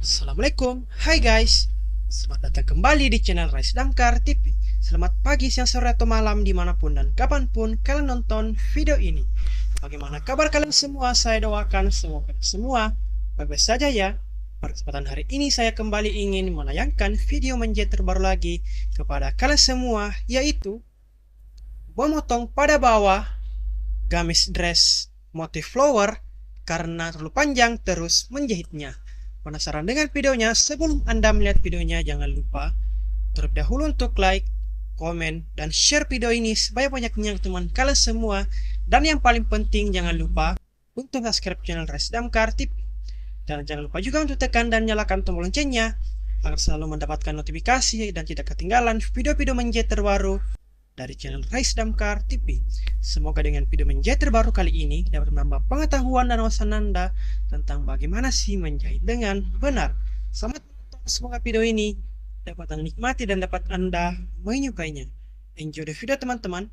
Assalamualaikum, hai guys. Selamat datang kembali di channel Rise Damkar TV. Selamat pagi, siang, sore, atau malam dimanapun dan kapanpun kalian nonton video ini. Bagaimana kabar kalian semua? Saya doakan semoga semua baik-baik saja ya. Pada kesempatan hari ini saya kembali ingin menayangkan video menjahit terbaru lagi kepada kalian semua, yaitu Memotong pada bawah, gamis dress, motif flower, karena terlalu panjang, terus menjahitnya. Penasaran dengan videonya? Sebelum Anda melihat videonya, jangan lupa terlebih dahulu untuk like, komen, dan share video ini sebanyak-banyaknya teman kalian semua. Dan yang paling penting, jangan lupa untuk subscribe channel Rise Damkar TV. Dan jangan lupa juga untuk tekan dan nyalakan tombol loncengnya agar selalu mendapatkan notifikasi dan tidak ketinggalan video-video menjahit terbaru dari channel Rise Damkar TV. Semoga dengan video menjahit terbaru kali ini dapat menambah pengetahuan dan wawasan Anda tentang bagaimana sih menjahit dengan benar. Selamat menonton, semoga video ini dapat Anda nikmati dan dapat Anda menyukainya. Enjoy the video teman-teman.